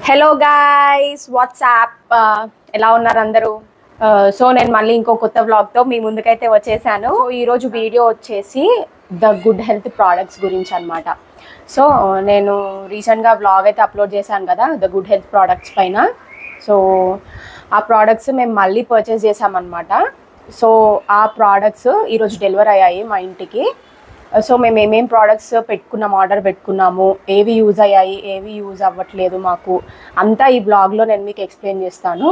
Hello guys WhatsApp ఎలా ఉన్నారు అందరూ సో నేను మళ్ళీ ఇంకో కొత్త వ్లాగ్తో మీ ముందుకైతే వచ్చేసాను. సో ఈరోజు వీడియో వచ్చేసి ద గుడ్ హెల్త్ ప్రోడక్ట్స్ గురించి అనమాట. సో నేను రీసెంట్గా వ్లాగ్ అయితే అప్లోడ్ చేశాను కదా ద గుడ్ హెల్త్ ప్రోడక్ట్స్ పైన. సో ఆ ప్రోడక్ట్స్ మేము మళ్ళీ పర్చేస్ చేసామన్నమాట. సో ఆ ప్రోడక్ట్స్ ఈరోజు డెలివరీ అయ్యాయి మా ఇంటికి. సో మేము ఏమేం ప్రోడక్ట్స్ ఆర్డర్ పెట్టుకున్నాము, ఏవి యూజ్ అయ్యాయి, ఏవి యూజ్ అవ్వట్లేదు మాకు అంతా ఈ బ్లాగ్లో నేను మీకు ఎక్స్ప్లెయిన్ చేస్తాను.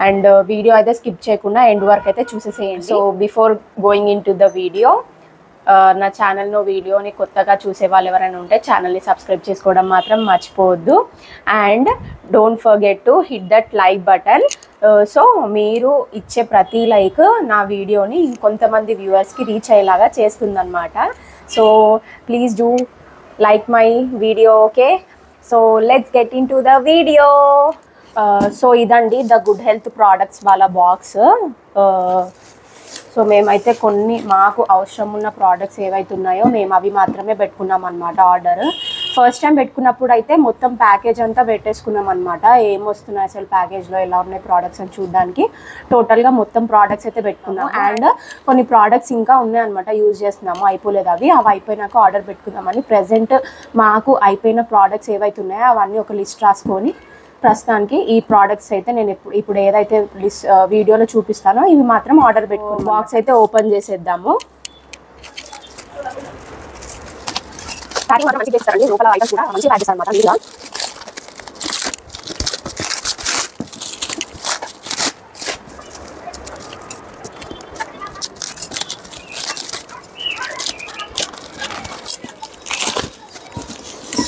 అండ్ వీడియో అయితే స్కిప్ చేయకుండా ఎండ్ వరకు అయితే చూసేసేయండి. So before going in to the video, నా ఛానల్లో వీడియోని కొత్తగా చూసే వాళ్ళు ఎవరైనా ఉంటే ఛానల్ని సబ్స్క్రైబ్ చేసుకోవడం మాత్రం మర్చిపోవద్దు. And don't forget to hit that like button. So మీరు ఇచ్చే ప్రతి లైక్ నా వీడియోని ఇంకొంతమంది వ్యూవర్స్కి రీచ్ అయ్యేలాగా చేస్తుందన్నమాట. So please do like my video, okay? So let's get into the video. So ఇదండి ద గుడ్ హెల్త్ ప్రోడక్ట్స్ వాళ్ళ బాక్స్. సో మేమైతే కొన్ని మాకు అవసరం ఉన్న ప్రోడక్ట్స్ ఏవైతే ఉన్నాయో మేము అవి మాత్రమే పెట్టుకున్నాం అనమాట ఆర్డర్. ఫస్ట్ టైం పెట్టుకున్నప్పుడు అయితే మొత్తం ప్యాకేజ్ అంతా పెట్టేసుకున్నాం అనమాట. ఏం వస్తున్నాయి అసలు ప్యాకేజ్లో, ఎలా ఉన్నాయి ప్రోడక్ట్స్ అని చూడడానికి టోటల్గా మొత్తం ప్రోడక్ట్స్ అయితే పెట్టుకున్నాము. అండ్ కొన్ని ప్రోడక్ట్స్ ఇంకా ఉన్నాయన్నమాట, యూజ్ చేస్తున్నాము, అయిపోలేదు. అవి అయిపోయినాక ఆర్డర్ పెట్టుకుందామని ప్రజెంట్ మాకు అయిపోయిన ప్రోడక్ట్స్ ఏవైతే ఉన్నాయో అవన్నీ ఒక లిస్ట్ రాసుకొని ప్రస్తుతానికి ఈ ప్రోడక్ట్స్ అయితే నేను ఇప్పుడు ఏదైతే వీడియోలో చూపిస్తానో ఇవి మాత్రం ఆర్డర్ పెట్టుకుని బాక్స్ అయితే ఓపెన్ చేసేద్దాము. ప్యాకింగ్ మాత్రం మంచిగా చేస్తారండి, లోపల ఐటమ్స్ కూడా మంచిగా ప్యాక్ చేస్తారు అనమాట. వీడియో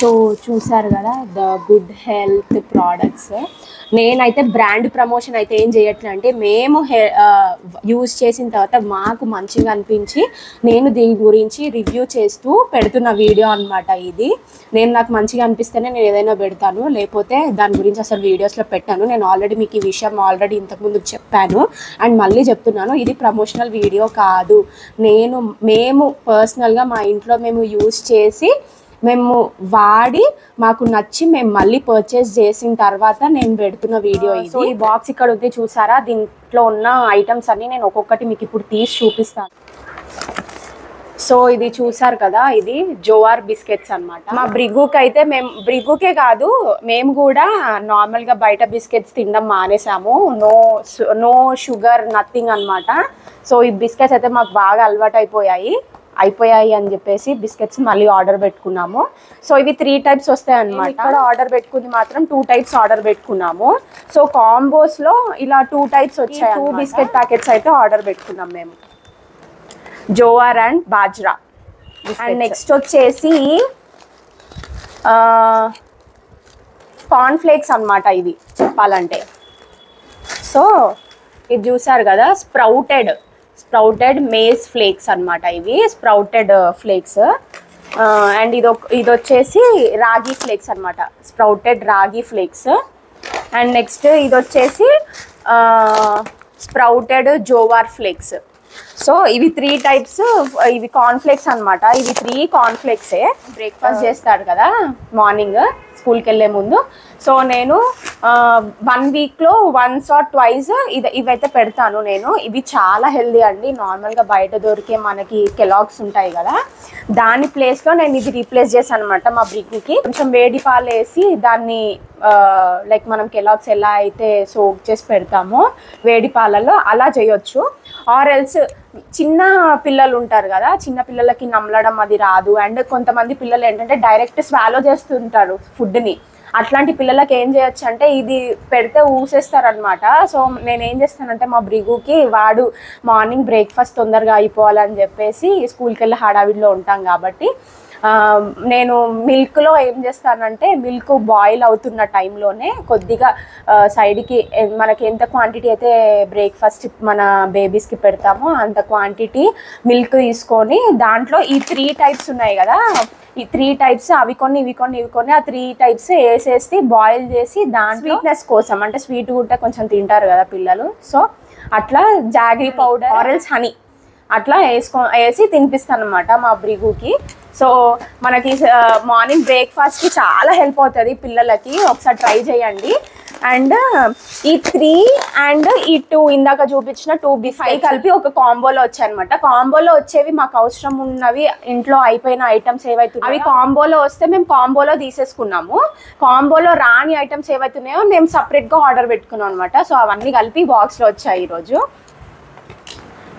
సో చూసారు కదా ద గుడ్ హెల్త్ ప్రోడక్ట్స్. నేనైతే బ్రాండ్ ప్రమోషన్ అయితే ఏం చేయట్లే, అంటే మేము యూజ్ చేసిన తర్వాత మాకు మంచిగా అనిపించి నేను దీని గురించి రివ్యూ చేస్తూ పెడుతున్న వీడియో అనమాట ఇది. నాకు మంచిగా అనిపిస్తేనే నేను ఏదైనా పెడతాను, లేకపోతే దాని గురించి అసలు వీడియోస్లో పెట్టాను. నేను ఆల్రెడీ మీకు ఈ విషయం ఇంతకుముందు చెప్పాను అండ్ మళ్ళీ చెప్తున్నాను, ఇది ప్రమోషనల్ వీడియో కాదు. మేము పర్సనల్గా మా ఇంట్లో మేము యూజ్ చేసి మేము వాడి మాకు నచ్చి మేము మళ్ళీ పర్చేస్ చేసిన తర్వాత నేను పెడుతున్న వీడియో ఇది. సో ఈ బాక్స్ ఇక్కడ ఉంది చూసారా, దీంట్లో ఉన్న ఐటమ్స్ అన్ని నేను ఒక్కొక్కటి మీకు ఇప్పుడు తీసి చూపిస్తాను. సో ఇది చూసారు కదా, ఇది జోవార్ బిస్కెట్స్ అనమాట. మా బ్రిగుకి అయితే బ్రిగుకే కాదు మేము కూడా నార్మల్గా బయట బిస్కెట్స్ తినడం మానేసాము. నో షుగర్ నథింగ్ అనమాట. సో ఈ బిస్కెట్స్ అయితే మాకు బాగా అలవాటు అయిపోయాయి అని చెప్పేసి బిస్కెట్స్ మళ్ళీ ఆర్డర్ పెట్టుకున్నాము. సో ఇవి 3 టైప్స్ వస్తాయి అన్నమాట. ఇక్కడ ఆర్డర్ పెట్టుకుంది మాత్రం 2 టైప్స్ ఆర్డర్ పెట్టుకున్నాము. సో కాంబోస్లో ఇలా 2 టైప్స్ వచ్చాయి. 2 బిస్కెట్ ప్యాకెట్స్ అయితే ఆర్డర్ పెట్టుకున్నాం మేము, jowar and bajra. And next వచ్చేసి కార్న్ ఫ్లేక్స్ అనమాట ఇవి చెప్పాలంటే. సో ఇది చూసారు కదా, స్ప్రౌటెడ్ మేజ్ ఫ్లేక్స్ అనమాట ఇవి, స్ప్రౌటెడ్ ఫ్లేక్స్. అండ్ ఇది వచ్చేసి రాగి ఫ్లేక్స్ అనమాట, స్ప్రౌటెడ్ రాగి ఫ్లేక్స్. అండ్ నెక్స్ట్ ఇది వచ్చేసి స్ప్రౌటెడ్ జోవార్ ఫ్లేక్స్. సో ఇవి 3 టైప్స్, ఇవి కార్న్ఫ్లేక్స్ అనమాట. ఇవి 3 కార్న్ఫ్లేక్సే. బ్రేక్ఫాస్ట్ చేస్తాడు కదా మార్నింగ్ స్కూల్కి వెళ్ళే ముందు. సో నేను 1 వీక్లో వన్స్ ఆర్ ట్వైస్ ఇవైతే పెడతాను నేను. ఇవి చాలా హెల్దీ అండి. నార్మల్గా బయట దొరికే మనకి కెలాగ్స్ ఉంటాయి కదా, దాని ప్లేస్లో నేను ఇది రీప్లేస్ చేశాను అనమాట. మా బ్రిగ్కి కొంచెం వేడి పాలు వేసి దాన్ని లైక్ మనం కెలాగ్స్ ఎలా అయితే సోక్ చేసి పెడతామో వేడి పాలలో అలా చేయొచ్చు. ఆర్ ఎల్స్ చిన్న పిల్లలు ఉంటారు కదా, చిన్న పిల్లలకి నమలడం అది రాదు. అండ్ కొంతమంది పిల్లలు ఏంటంటే డైరెక్ట్ స్వాలో చేస్తుంటారు ఫుడ్ని. అట్లాంటి పిల్లలకి ఏం చేయొచ్చు అంటే ఇది పెడితే ఊసేస్తారనమాట. సో నేను ఏం చేస్తానంటే మా బ్రిగుకి వాడు మార్నింగ్ బ్రేక్ఫాస్ట్ తొందరగా అయిపోవాలని చెప్పేసి స్కూల్కి వెళ్ళి హడావిడిలో ఉంటాం కాబట్టి నేను మిల్క్లో ఏం చేస్తానంటే మిల్క్ బాయిల్ అవుతున్న టైంలోనే కొద్దిగా సైడ్కి మనకి ఎంత క్వాంటిటీ అయితే బ్రేక్ఫాస్ట్ మన బేబీస్కి పెడతామో అంత క్వాంటిటీ మిల్క్ తీసుకొని దాంట్లో ఈ 3 టైప్స్ ఉన్నాయి కదా, ఈ 3 టైప్స్ అవి కొన్ని ఇవి కొన్ని ఆ 3 టైప్స్ వేసేసి బాయిల్ చేసి దాంట్లో స్వీట్నెస్ కోసం, అంటే స్వీట్ ఉంటే కొంచెం తింటారు కదా పిల్లలు, సో అట్లా జాగరీ పౌడర్ ఆరెల్స్ హనీ అట్లా వేసి తినిపిస్తాను అనమాట మా బ్రిగుకి. సో మనకి మార్నింగ్ బ్రేక్ఫాస్ట్కి చాలా హెల్ప్ అవుతుంది పిల్లలకి, ఒకసారి ట్రై చేయండి. అండ్ ఈ 3 అండ్ ఈ 2 ఇందాక చూపించిన 2 బిస్కెట్ కలిపి ఒక కాంబోలో వచ్చాయన్నమాట. కాంబోలో వచ్చేవి మాకు అవసరం ఉన్నవి, ఇంట్లో అయిపోయిన ఐటమ్స్ ఏవైతున్నాయో అవి కాంబోలో వస్తే మేము కాంబోలో తీసేసుకున్నాము. కాంబోలో రాని ఐటమ్స్ ఏవైతున్నాయో మేము సపరేట్గా ఆర్డర్ పెట్టుకున్నాం అనమాట. సో అవన్నీ కలిపి బాక్స్లో వచ్చాయి ఈరోజు.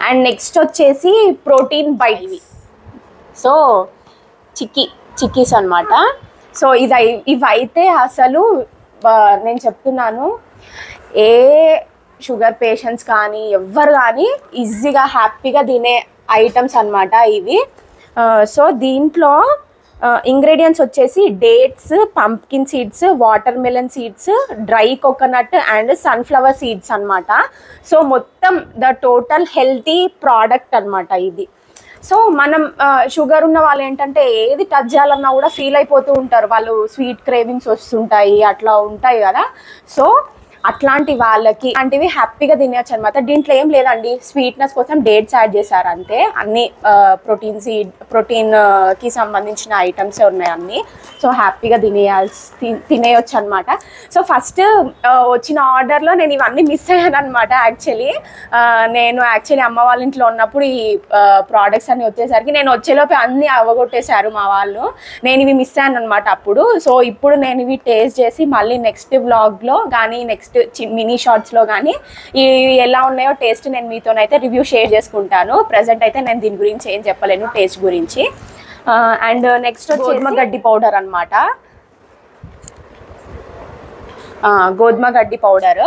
అండ్ నెక్స్ట్ వచ్చేసి ప్రోటీన్ బైట్స్. సో చిక్కీస్ అనమాట. సో ఇవైతే అసలు నేను చెప్తున్నాను, ఏ షుగర్ పేషెంట్స్ కానీ ఎవ్వరు కానీ ఈజీగా హ్యాపీగా తినే ఐటమ్స్ అనమాట ఇవి. సో దీంట్లో ఇంగ్రీడియంట్స్ వచ్చేసి dates, pumpkin seeds, water melon seeds, dry coconut and sunflower seeds అనమాట. సో మొత్తం ద టోటల్ హెల్తీ ప్రోడక్ట్ అనమాట ఇది. సో మనం షుగర్ ఉన్న వాళ్ళు ఏంటంటే ఏది టచ్ చేయాలన్నా కూడా ఫీల్ అయిపోతూ ఉంటారు, వాళ్ళు స్వీట్ క్రేవింగ్స్ వస్తుంటాయి, అట్లా ఉంటాయి కదా. సో అట్లాంటి వాళ్ళకి అలాంటివి హ్యాపీగా తినేయచ్చు అనమాట. దీంట్లో ఏం లేదండి, స్వీట్నెస్ కోసం డేట్స్ యాడ్ చేశారు అంతే. అన్ని ప్రోటీన్కి సంబంధించిన ఐటమ్స్ ఉన్నాయి అన్నీ. సో హ్యాపీగా తినేయచ్చు అనమాట. సో ఫస్ట్ వచ్చిన ఆర్డర్లో నేను ఇవన్నీ మిస్ అయ్యాను అనమాట. నేను యాక్చువల్లీ అమ్మ వాళ్ళ ఇంట్లో ఉన్నప్పుడు ఈ ప్రోడక్ట్స్ అన్నీ వచ్చేసరికి నేను వచ్చేలోపు అన్నీ అవగొట్టేశారు మా వాళ్ళు. నేను ఇవి మిస్ అయ్యాను అనమాట అప్పుడు. సో ఇప్పుడు నేను ఇవి టేస్ట్ చేసి మళ్ళీ నెక్స్ట్ వ్లాగ్లో కానీ నెక్స్ట్ మినీ షార్ట్స్లో కానీ ఇవి ఎలా ఉన్నాయో టేస్ట్ నేను మీతోనైతే రివ్యూ షేర్ చేసుకుంటాను. ప్రజెంట్ అయితే నేను దీని గురించి ఏం చెప్పలేను టేస్ట్ గురించి. అండ్ నెక్స్ట్ గోధుమ గడ్డి పౌడర్ అనమాట. గోధుమ గడ్డి పౌడర్.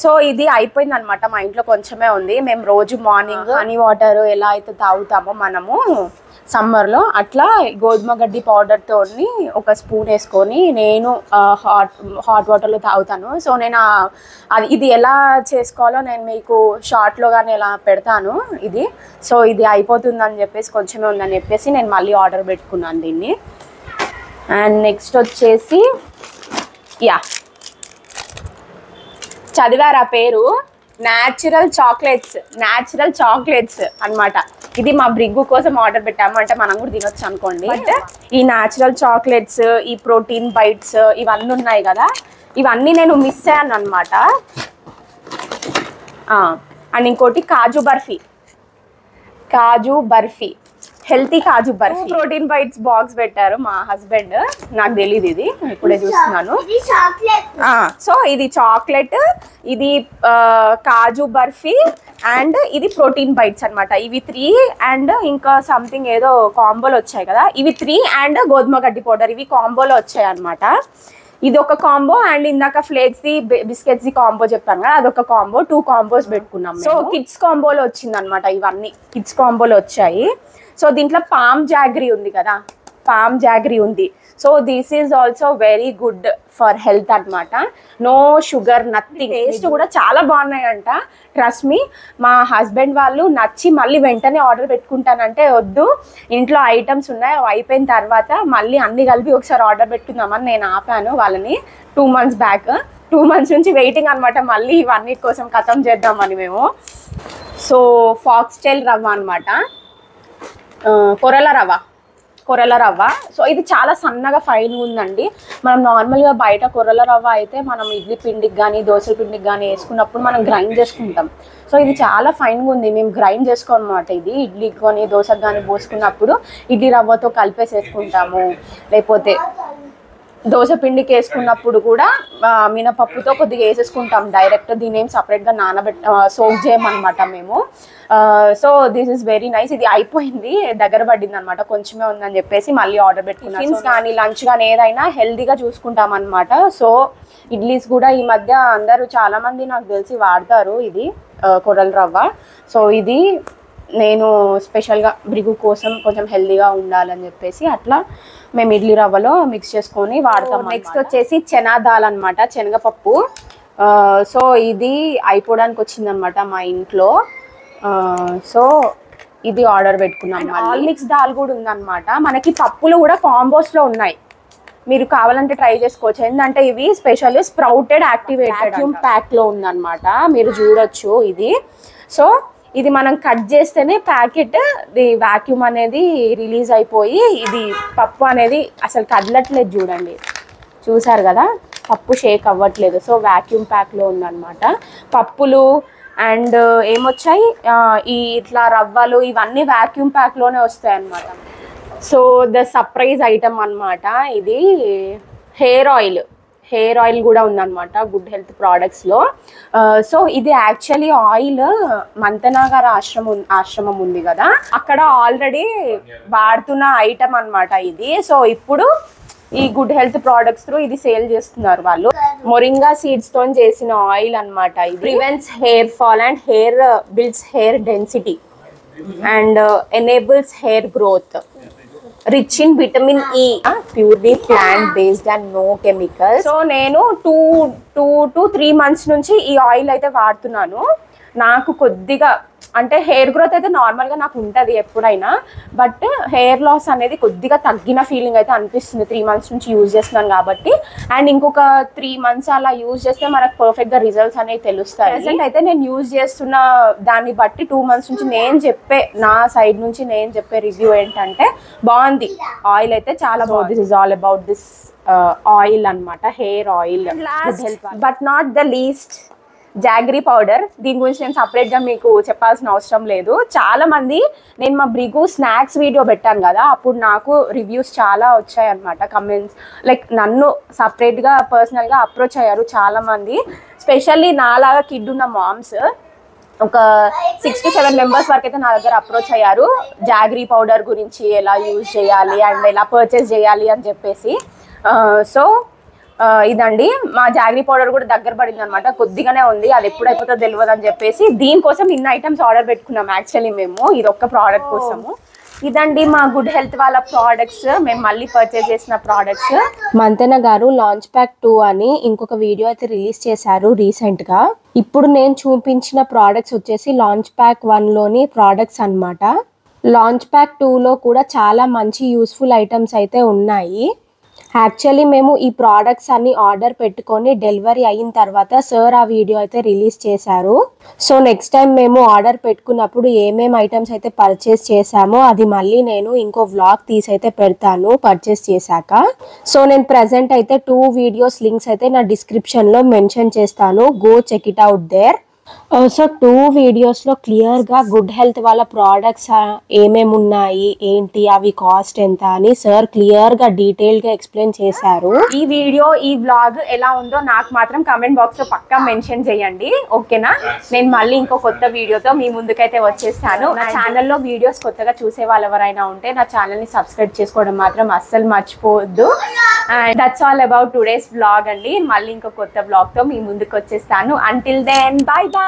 సో ఇది అయిపోయింది అనమాట, మా ఇంట్లో కొంచెమే ఉంది. మేము రోజు మార్నింగ్ హనీ వాటర్ ఎలా అయితే తాగుతామో మనము సమ్మర్లో, అట్లా గోధుమ గడ్డి పౌడర్తో ఒక స్పూన్ వేసుకొని నేను హాట్ వాటర్లో తాగుతాను. సో నేను ఇది ఎలా చేసుకోవాలో నేను మీకు షార్ట్లో కానీ ఎలా పెడతాను ఇది. సో ఇది అయిపోతుందని చెప్పేసి కొంచెమే ఉందని చెప్పేసి నేను మళ్ళీ ఆర్డర్ పెట్టుకున్నాను దీన్ని. అండ్ నెక్స్ట్ వచ్చేసి చదివారా పేరు, న్యాచురల్ చాక్లెట్స్ అనమాట. ఇది మా బ్రిగ్గు కోసం ఆర్డర్ పెట్టాము, అంటే మనం కూడా తినొచ్చు అనుకోండి. బట్ ఈ న్యాచురల్ చాక్లెట్స్, ఈ ప్రోటీన్ బైట్స్ ఇవన్నీ ఉన్నాయి కదా, ఇవన్నీ నేను మిస్ అయ్యాను అనమాట. అండ్ ఇంకోటి కాజు బర్ఫీ, హెల్తీ కాజు బర్ఫీ. ప్రోటీన్ బైట్స్ బాక్స్ పెట్టారు మా హస్బెండ్, నాకు తెలియదు, ఇది ఇప్పుడే చూస్తున్నాను. సో ఇది చాక్లెట్, ఇది కాజు బర్ఫీ అండ్ ఇది ప్రోటీన్ బైట్స్ అనమాట. ఇవి 3 అండ్ ఇంకా సంథింగ్ ఏదో కాంబోలో వచ్చాయి కదా, ఇవి 3 అండ్ గోధుమ గడ్డి పౌడర్ ఇవి కాంబోలో వచ్చాయి అనమాట. ఇది ఒక కాంబో. అండ్ ఇందాక ఫ్లేక్స్ది బిస్కెట్స్ది కాంబో చెప్పాను కదా, అదొక కాంబో. 2 కాంబోస్ పెట్టుకున్నాం. సో కిడ్స్ కాంబోలో వచ్చింది అనమాట, ఇవన్నీ కిడ్స్ కాంబోలో వచ్చాయి. సో దీంట్లో పామ్ జాగరీ ఉంది. So this is also very good for health అనమాట. No sugar, nothing. టేస్ట్ కూడా చాలా బాగున్నాయంట. ట్రస్ట్ మీ, మా హస్బెండ్ వాళ్ళు నచ్చి మళ్ళీ వెంటనే ఆర్డర్ పెట్టుకుంటానంటే వద్దు, ఇంట్లో ఐటమ్స్ ఉన్నాయి, అయిపోయిన తర్వాత మళ్ళీ అన్ని కలిపి ఒకసారి ఆర్డర్ పెట్టుకుందామని నేను ఆపాను వాళ్ళని 2 months బ్యాక్. 2 months నుంచి వెయిటింగ్ అనమాట, మళ్ళీ ఇవన్నీ కోసం ఖతం చేద్దామని మేము. సో ఫాక్స్టైల్ రవ్వ అనమాట, కొర్రల రవ్వ. సో ఇది చాలా సన్నగా ఫైన్ ఉందండి. మనం నార్మల్గా బయట కొర్రల రవ్వ అయితే మనం ఇడ్లీ పిండికి కానీ దోశల పిండికి కానీ వేసుకున్నప్పుడు మనం గ్రైండ్ చేసుకుంటాం. సో ఇది చాలా ఫైన్గా ఉంది, మేము గ్రైండ్ చేసుకోనమాట. ఇది ఇడ్లీకి కానీ దోశకు కానీ పోసుకున్నప్పుడు ఇడ్లీ రవ్వతో కలిపేసేసుకుంటాము, లేకపోతే దోశ పిండికి వేసుకున్నప్పుడు కూడా మినపప్పుతో కొద్దిగా వేసేసుకుంటాం డైరెక్ట్. దీని ఏం సపరేట్గా సోక్ చేయమన్నమాట మేము. So this is very nice. ఇది అయిపోయింది, దగ్గర పడింది అనమాట, కొంచెమే ఉందని చెప్పేసి మళ్ళీ ఆర్డర్ పెట్టుకున్నాం. టిఫిన్స్ కానీ లంచ్ కానీ ఏదైనా హెల్తీగా చూసుకుంటాం అనమాట. సో ఇడ్లీస్ కూడా ఈ మధ్య అందరూ చాలామంది నాకు తెలిసి వాడతారు ఇది కొర్రల రవ్వ. సో ఇది నేను స్పెషల్గా బ్రిగు కోసం కొంచెం హెల్తీగా ఉండాలని చెప్పేసి అట్లా మేము ఇడ్లీ రవ్వలో మిక్స్ చేసుకొని వాడతాం. నెక్స్ట్ వచ్చేసి చనా దాల్ అనమాట, శనగపప్పు. సో ఇది అయిపోవడానికి వచ్చిందనమాట మా ఇంట్లో. సో ఇది ఆర్డర్ పెట్టుకున్నాం. ఆల్ మిక్స్ దాల్ కూడా ఉందన్నమాట. మనకి పప్పులు కూడా కాంబోస్లో ఉన్నాయి, మీరు కావాలంటే ట్రై చేసుకోవచ్చు. ఏంటంటే ఇవి స్పెషల్ స్ప్రౌటెడ్ యాక్టివేటెడ్ ప్యాక్లో ఉందన్నమాట, మీరు చూడొచ్చు ఇది. సో ఇది మనం కట్ చేస్తేనే ప్యాకెట్ వాక్యూమ్ అనేది రిలీజ్ అయిపోయి ఇది పప్పు అనేది అసలు కదలట్లేదు. చూడండి, చూసారు కదా, పప్పు షేక్ అవ్వట్లేదు. సో వాక్యూమ్ ప్యాక్లో ఉందన్నమాట. పప్పులు అండ్ ఏమొచ్చాయి, ఈ ఇట్లా రవ్వలు ఇవన్నీ వాక్యూమ్ ప్యాక్లోనే వస్తాయి అన్నమాట. సో ద సర్ప్రైజ్ ఐటమ్ అన్నమాట ఇది. హెయిర్ ఆయిల్ కూడా ఉందన్నమాట గుడ్ హెల్త్ ప్రోడక్ట్స్లో. సో ఇది యాక్చువల్లీ ఆయిల్ మంతెనా గారి ఆశ్రమం ఉంది కదా, అక్కడ ఆల్రెడీ వాడుతున్న ఐటమ్ అన్నమాట ఇది. సో ఇప్పుడు ఈ గుడ్ హెల్త్ ప్రోడక్ట్స్ త్రూ ఇది సేల్ చేస్తున్నారు వాళ్ళు. మొరింగా సీడ్స్ తో చేసిన ఆయిల్ అన్నమాట. ఇది prevents hair fall and builds hair density and enables hair growth. Rich in vitamin E, purely plant based and no chemicals. So నేను 2 to 3 months నుంచి ఈ ఆయిల్ అయితే వాడుతున్నాను. నాకు కొద్దిగా అంటే హెయిర్ గ్రోత్ అయితే నార్మల్గా నాకు ఉంటుంది ఎప్పుడైనా, బట్ హెయిర్ లాస్ అనేది కొద్దిగా తగ్గిన ఫీలింగ్ అయితే అనిపిస్తుంది 3 months నుంచి యూజ్ చేస్తున్నాను కాబట్టి. అండ్ ఇంకొక 3 months అలా యూజ్ చేస్తే మనకు పర్ఫెక్ట్గా రిజల్ట్స్ అనేవి తెలుస్తాయి. ప్రెజెంట్ అయితే నేను యూజ్ చేస్తున్న దాన్ని బట్టి 2 months నుంచి నా సైడ్ నుంచి నేను చెప్పే రివ్యూ ఏంటంటే బాగుంది ఆయిల్ అయితే చాలా బాగుంది. This is all about this oil అన్నమాట, hair oil. But not the least, jaggery powder. దీని గురించి నేను సపరేట్గా మీకు చెప్పాల్సిన అవసరం లేదు. చాలామంది, నేను మా బ్రిగు స్నాక్స్ వీడియో పెట్టాను కదా, అప్పుడు నాకు రివ్యూస్ చాలా వచ్చాయి అనమాట, కమెంట్స్. లైక్ నన్ను సపరేట్గా పర్సనల్గా అప్రోచ్ అయ్యారు చాలామంది, స్పెషల్లీ నాలాగా కిడ్ ఉన్న మామ్స్. ఒక 6 to 7 members వరకు అయితే నా దగ్గర అప్రోచ్ అయ్యారు జాగరీ పౌడర్ గురించి, ఎలా యూజ్ చేయాలి అండ్ ఎలా పర్చేస్ చేయాలి అని చెప్పేసి. సో ఇదండి మా జాగరీ పౌడర్ కూడా దగ్గర పడింది అనమాట, కొద్దిగానే ఉంది, అది ఎప్పుడు అయిపోతుందో తెలియదు అని చెప్పేసి దీనికోసం ఇన్ని ఐటమ్స్ ఆర్డర్ పెట్టుకున్నాం యాక్చువల్లీ మేము, ఇది ఒక్క ప్రోడక్ట్ కోసము. ఇదండి మా గుడ్ హెల్త్ వాళ్ళ ప్రోడక్ట్స్, మేము మళ్ళీ పర్చేస్ చేసిన ప్రోడక్ట్స్. మంతెన గారు లాంచ్ ప్యాక్ 2 అని ఇంకొక వీడియో అయితే రిలీజ్ చేశారు రీసెంట్గా. ఇప్పుడు నేను చూపించిన ప్రోడక్ట్స్ వచ్చేసి లాంచ్ ప్యాక్ 1లోని ప్రోడక్ట్స్ అనమాట. లాంచ్ ప్యాక్ 2లో కూడా చాలా మంచి యూస్ఫుల్ ఐటమ్స్ అయితే ఉన్నాయి. యాక్చువల్లీ మేము ఈ ప్రోడక్ట్స్ అన్ని ఆర్డర్ పెట్టుకొని డెలివరీ అయిన తర్వాత సార్ ఆ వీడియో అయితే రిలీజ్ చేశారు. సో నెక్స్ట్ టైం మేము ఆర్డర్ పెట్టుకున్నప్పుడు ఏమేమి ఐటమ్స్ అయితే పర్చేస్ చేశామో అది మళ్ళీ నేను ఇంకో వ్లాగ్ తీసి అయితే పెడతాను పర్చేస్ చేశాక. సో నేను ప్రజెంట్ అయితే 2 వీడియోస్ లింక్స్ అయితే నా డిస్క్రిప్షన్లో మెన్షన్ చేస్తాను, go check it out there. So 2 వీడియోస్లో క్లియర్గా గుడ్ హెల్త్ వాళ్ళ ప్రోడక్ట్స్ ఏమేమి ఉన్నాయి, ఏంటి, అవి కాస్ట్ ఎంత అని సార్ క్లియర్గా డీటెయిల్గా ఎక్స్ప్లెయిన్ చేశారు. ఈ వీడియో, ఈ వ్లాగ్ ఎలా ఉందో నాకు మాత్రం కామెంట్ బాక్స్లో పక్కా మెన్షన్ చేయండి, ఓకేనా? నేను మళ్ళీ ఇంకో కొత్త వీడియోతో మీ ముందుకైతే వచ్చేస్తాను. నా ఛానల్లో వీడియోస్ కొత్తగా చూసే వాళ్ళు ఎవరైనా ఉంటే నా ఛానల్ని సబ్స్క్రైబ్ చేసుకోవడం మాత్రం అస్సలు మర్చిపోవద్దు. And that's all about today's vlog అండి. మళ్ళీ ఇంకో కొత్త వ్లాగ్తో మీ ముందుకు వచ్చేస్తాను. Until then, bye bye.